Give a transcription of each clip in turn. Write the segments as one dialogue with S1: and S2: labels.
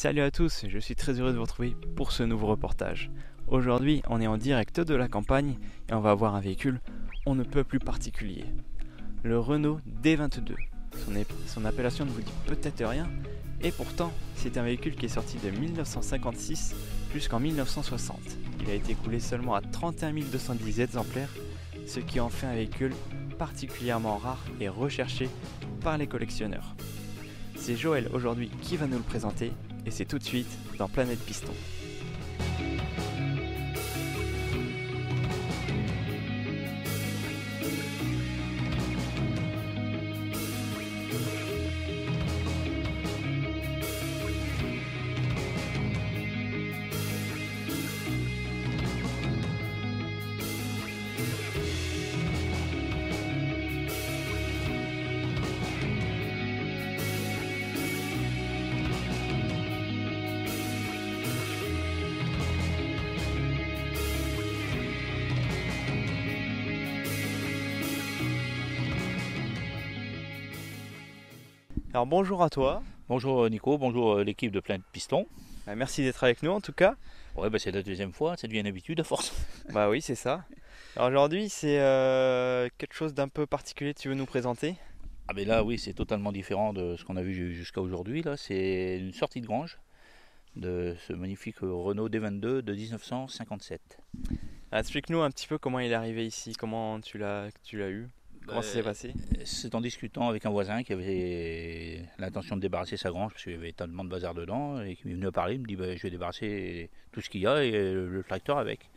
S1: Salut à tous, je suis très heureux de vous retrouver pour ce nouveau reportage. Aujourd'hui, on est en direct de la campagne et on va voir un véhicule on ne peut plus particulier. Le Renault D22. Son appellation ne vous dit peut-être rien, et pourtant, c'est un véhicule qui est sorti de 1956 jusqu'en 1960. Il a été écoulé seulement à 31 210 exemplaires, ce qui en fait un véhicule particulièrement rare et recherché par les collectionneurs. C'est Joël aujourd'hui qui va nous le présenter, et c'est tout de suite dans Planète Piston. Alors bonjour à toi.
S2: Bonjour Nico, bonjour l'équipe de Planète Piston.
S1: Merci d'être avec nous en tout cas.
S2: Ouais, c'est la deuxième fois, ça devient une habitude à force.
S1: Bah oui, c'est ça. Alors aujourd'hui, c'est quelque chose d'un peu particulier que tu veux nous présenter?
S2: Ah mais là oui, c'est totalement différent de ce qu'on a vu jusqu'à aujourd'hui. Là, c'est une sortie de grange de ce magnifique Renault D22 de 1957.
S1: Explique-nous un petit peu comment il est arrivé ici, comment tu l'as eu. Comment ça s'est passé?
S2: C'est en discutant avec un voisin qui avait l'intention de débarrasser sa grange parce qu'il y avait tellement de bazar dedans et qui m'est venu à parler, il me dit je vais débarrasser tout ce qu'il y a et le tracteur avec.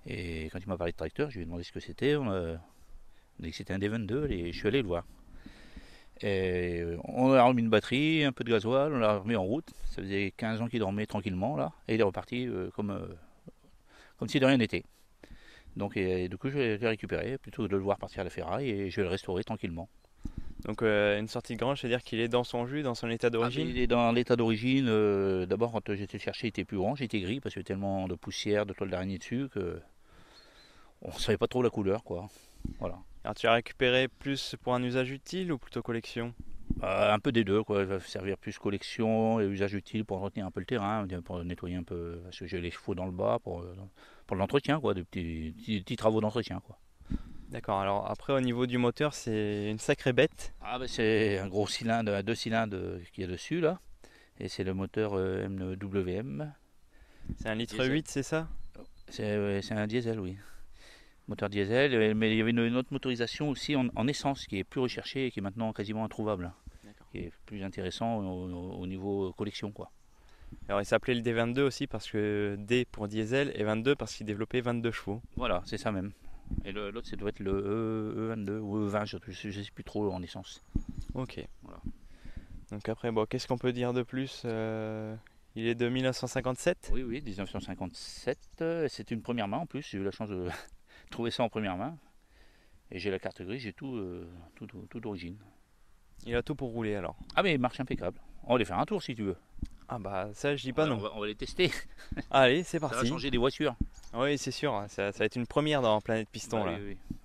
S2: Et quand il m'a parlé de tracteur, je lui ai demandé ce que c'était, on a dit que c'était un D22 et je suis allé le voir. Et on a remis une batterie, un peu de gasoil, on l'a remis en route, ça faisait 15 ans qu'il dormait tranquillement là et il est reparti comme si de rien n'était. Donc du coup je l'ai récupéré plutôt que de le voir partir à la ferraille et je vais le restaurer tranquillement.
S1: Donc une sortie de grange, c'est-à-dire qu'il est dans son jus, dans son état d'origine?
S2: Il est dans l'état d'origine. D'abord quand j'étais le chercher il était plus orange, il était gris parce qu'il y avait tellement de poussière, de toile d'araignée dessus que on ne savait pas trop la couleur quoi. Voilà.
S1: Alors tu l'as récupéré plus pour un usage utile ou plutôt collection?
S2: Un peu des deux quoi, il va servir plus collection et usage utile pour entretenir un peu le terrain, pour nettoyer un peu, parce que j'ai les chevaux dans le bas pour l'entretien quoi, des petits travaux d'entretien quoi.
S1: D'accord, alors après au niveau du moteur c'est une sacrée bête.
S2: C'est un gros cylindre, un 2 cylindres qu'il y a dessus là, et c'est le moteur MWM.
S1: C'est un litre 8 c'est ça?
S2: C'est un diesel oui. Moteur diesel, mais il y avait une autre motorisation aussi en essence qui est plus recherchée et qui est maintenant quasiment introuvable. Qui est plus intéressant au niveau collection quoi.
S1: Alors il s'appelait le D22 aussi parce que D pour diesel et 22 parce qu'il développait 22 chevaux.
S2: Voilà, c'est ça même. Et l'autre ça doit être le E22 ou E20, je ne sais plus trop en essence.
S1: Ok. Voilà. Donc après, qu'est-ce qu'on peut dire de plus? Il est de 1957?
S2: Oui, 1957. C'est une première main en plus, j'ai eu la chance de trouver ça en première main. Et j'ai la carte grise, j'ai tout d'origine.
S1: Il a tout pour rouler alors?
S2: Ah mais il marche impeccable. On va aller faire un tour si tu veux.
S1: Ah bah ça je dis pas non.
S2: On va les tester.
S1: Allez, c'est parti.
S2: Ça va changer des voitures.
S1: Oui c'est sûr, ça va être une première dans Planète Piston là.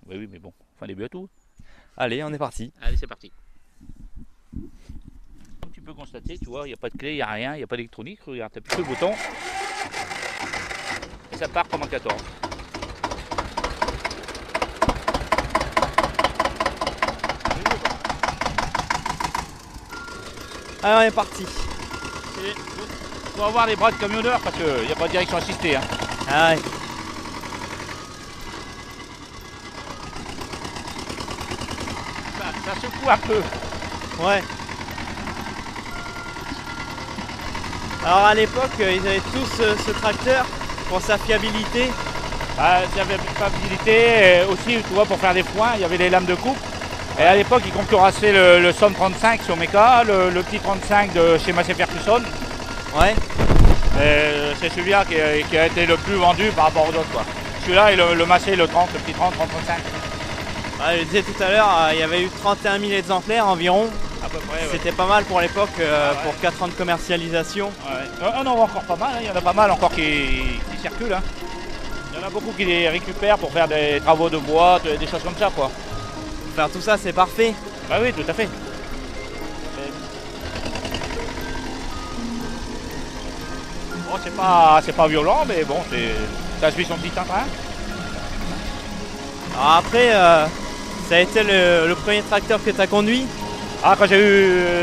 S2: Oui, mais bon, enfin début à tout.
S1: Allez, on est parti.
S2: Allez, c'est parti. Comme tu peux constater, tu vois, il n'y a pas de clé, il n'y a rien, il n'y a pas d'électronique. Regarde, tu appuies sur le bouton et ça part comme en 14.
S1: Alors on est parti.
S2: Il faut avoir les bras de camionneur parce qu'il n'y a pas de direction assistée. Hein.
S1: Ah ouais.
S2: Ça secoue un peu.
S1: Ouais. Alors à l'époque, ils avaient tous ce tracteur pour sa fiabilité.
S2: Fiabilité aussi, tu vois, pour faire des foins, il y avait les lames de coupe. Et à l'époque, ils concurrençaient le Somme 35 sur Meca, le petit 35 de chez Massey Ferguson.
S1: Ouais.
S2: C'est celui-là qui a été le plus vendu par rapport aux autres. Celui-là et le Massey, le 30, le petit 30, 35.
S1: Je le disais tout à l'heure, il y avait eu 31 000 exemplaires environ.
S2: À peu près, ouais.
S1: C'était pas mal pour l'époque, pour 4 ans de commercialisation.
S2: Ouais. On en voit encore pas mal, hein. Il y en a pas mal encore qui circulent. Hein. Il y en a beaucoup qui les récupèrent pour faire des travaux de bois, des choses comme ça quoi.
S1: Faire tout ça c'est parfait.
S2: Bah oui, tout à fait. Bon, c'est pas violent, mais bon, ça suit son petit train.
S1: Alors après, ça a été le premier tracteur que tu as conduit.
S2: Ah, quand j'ai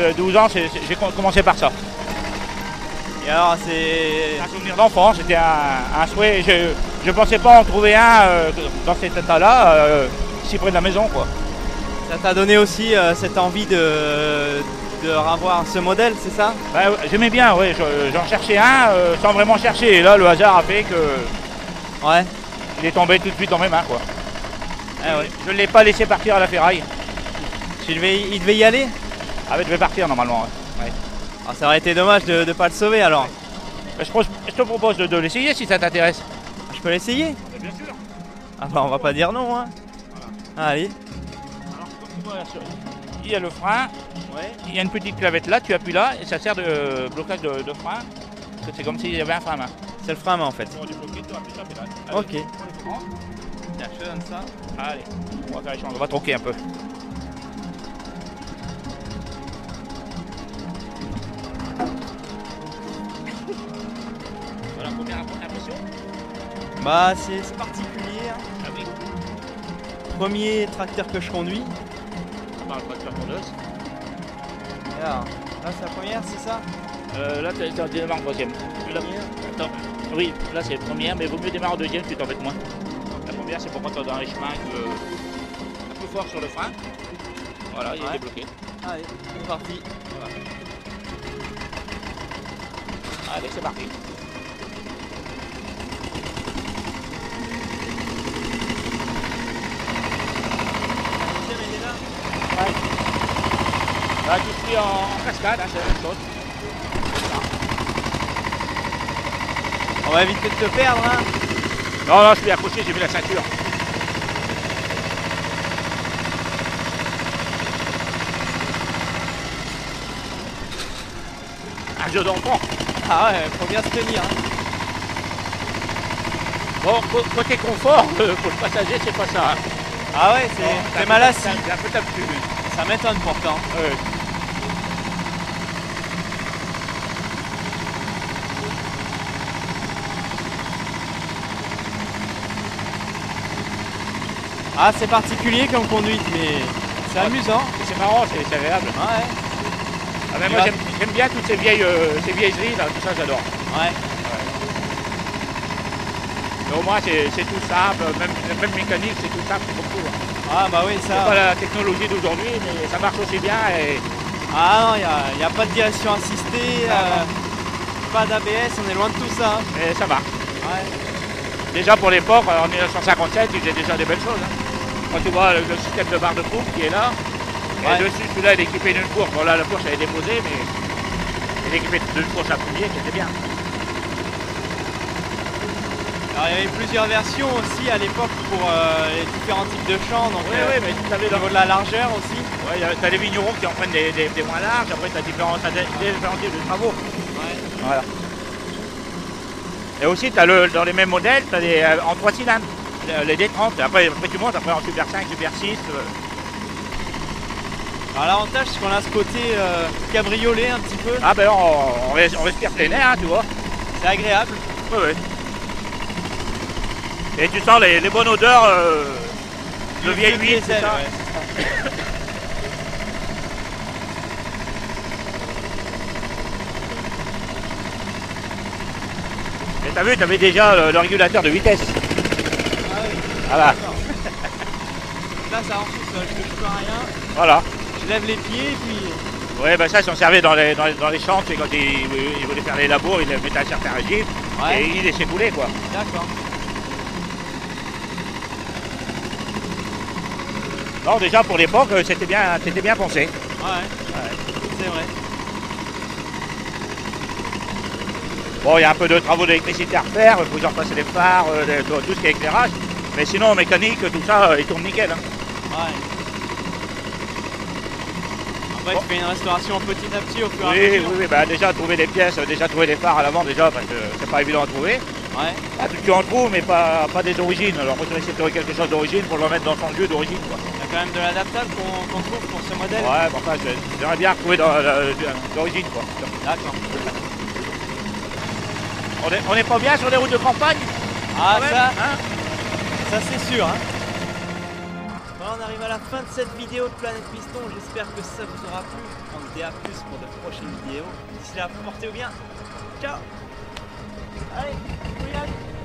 S2: eu 12 ans, j'ai commencé par ça.
S1: Et alors c'est...
S2: Un souvenir d'enfant, c'était un souhait. Je ne pensais pas en trouver un dans cet état-là, si près de la maison, quoi.
S1: Ça t'a donné aussi cette envie de revoir ce modèle, c'est ça?
S2: Bah, j'aimais bien, oui, j'en cherchais un sans vraiment chercher. Et là, le hasard a fait que
S1: Ouais.
S2: il est tombé tout de suite dans mes mains, quoi.
S1: Ah ouais.
S2: Je ne l'ai pas laissé partir à la ferraille.
S1: Il devait y aller?
S2: Ah, il devait partir normalement. Ouais.
S1: Alors, ça aurait été dommage de ne pas le sauver alors.
S2: Bah, je te propose de l'essayer si ça t'intéresse.
S1: Je peux l'essayer?
S2: Bien sûr.
S1: Ah bah on va pas dire non hein.
S2: Voilà.
S1: Allez.
S2: Alors, comme tu vois, il y a le frein,
S1: Ouais.
S2: il y a une petite clavette là, tu appuies là et ça sert de blocage de frein. Parce que c'est comme s'il y avait un frein à main.
S1: C'est le frein à main en fait.
S2: On va débloquer, tu appuies sur la pédale.
S1: Ok.
S2: Allez, prends le frein.
S1: Tiens, je te donne ça.
S2: Allez, on va faire l'échange, on va troquer un peu. Voilà, première impression.
S1: Bah c'est particulier. Hein.
S2: Ah oui,
S1: Premier tracteur que je conduis.
S2: on parle pas de faire tondeuse.
S1: Et alors, là c'est la première, c'est ça?
S2: Là, tu es en démarre en troisième. Attends, oui, là c'est la première, mais vaut mieux démarrer en deuxième, tu t'embêtes moins. La première, c'est pour quand tu es dans les chemins un peu fort sur le frein. Voilà, il est
S1: Ouais.
S2: débloqué.
S1: Allez, c'est parti.
S2: Voilà. Allez, c'est parti. Ouais. Là, tu suis en cascade, hein, c'est la même chose.
S1: On va éviter de te perdre hein.
S2: Non, non, je suis accroché, j'ai mis la ceinture. Un jeu d'enfant.
S1: Ah ouais, faut bien se tenir hein.
S2: Bon, côté confort, pour le passager, c'est pas ça. Hein.
S1: Ah ouais, c'est mal assis.
S2: C'est un peu tapu.
S1: Ça m'étonne pourtant. Ah c'est particulier comme conduite mais c'est amusant.
S2: C'est marrant, c'est agréable.
S1: Ouais.
S2: Ah, mais moi, j'aime bien toutes ces vieilleries, là, tout ça, j'adore.
S1: Ouais.
S2: Mais au moins, c'est tout simple, même mécanique, c'est tout simple, c'est beaucoup. Hein.
S1: Ah bah oui
S2: C'est
S1: ça.
S2: pas la technologie d'aujourd'hui, mais ça marche aussi bien. Et...
S1: Ah non, il n'y a pas de direction assistée, pas d'ABS, on est loin de tout ça. Hein.
S2: Et ça marche.
S1: Ouais.
S2: Déjà pour l'époque, en 1957, il faisait déjà des belles choses. Hein. Quand tu vois le système de barre de coupe qui est là,
S1: Ouais.
S2: et dessus, celui-là, il est équipé d'une fourche. Bon là, la fourche, elle est déposée, mais il est équipé d'une fourche à plier qui était bien.
S1: Alors il y avait plusieurs versions aussi à l'époque pour les différents types de champs, donc
S2: Oui, mais tu savais
S1: au niveau de la largeur aussi.
S2: Ouais, t'as des vignerons qui en prennent des moins larges, après t'as différents types de travaux.
S1: Ouais.
S2: Voilà. Et aussi, dans les mêmes modèles, tu as en 3 cylindres, les D30. Après tu montes, après en Super 5, Super 6.
S1: Alors l'avantage c'est qu'on a ce côté cabriolet un petit peu,
S2: Ah ben là, on respire plein air, hein, tu vois.
S1: c'est agréable.
S2: Oui, oui. Et tu sens les bonnes odeurs de vieille huile, c'est
S1: diesel,
S2: ça.
S1: ouais, c'est ça.
S2: Et t'as vu, t'avais déjà le régulateur de vitesse.
S1: Ah oui.
S2: Voilà.
S1: D'accord. Là ça en dessous, je touche pas à rien,
S2: Voilà.
S1: je lève les pieds et puis...
S2: Ouais, ben ça, ils s'en servaient dans les champs, tu sais, quand ils voulaient faire les labours, ils les mettaient à un certain régime
S1: Ouais.
S2: et ils laissaient couler, quoi.
S1: D'accord.
S2: Non, déjà pour l'époque, c'était bien pensé.
S1: Ouais, c'est vrai.
S2: Bon, il y a un peu de travaux d'électricité à refaire, il faut y repasser les phares, tout ce qui est éclairage. Mais sinon, mécanique, tout ça, il tourne nickel. Hein.
S1: Ouais. Après, tu fais une restauration petit à petit au fur et à
S2: Oui,
S1: mesure.
S2: oui, bah, déjà trouver des pièces, déjà trouver des phares à l'avant, déjà, parce que c'est pas évident à trouver.
S1: Ouais.
S2: Là, tu en trouves, mais pas des origines. Alors, moi, je vais essayer de trouver quelque chose d'origine pour le remettre dans son lieu d'origine. Quoi.
S1: Il y a quand même de l'adaptable qu'on trouve pour ce modèle.
S2: Ouais, bon, enfin, j'aimerais bien retrouver d'origine. Quoi.
S1: D'accord.
S2: On est pas bien sur les routes de campagne?
S1: Ah
S2: même,
S1: ça,
S2: hein?
S1: ça c'est sûr. Hein. Voilà, on arrive à la fin de cette vidéo de Planète Piston. J'espère que ça vous aura plu. On se dit à plus pour de prochaines vidéos. D'ici là, portez-vous bien. Ciao. Allez, on y va.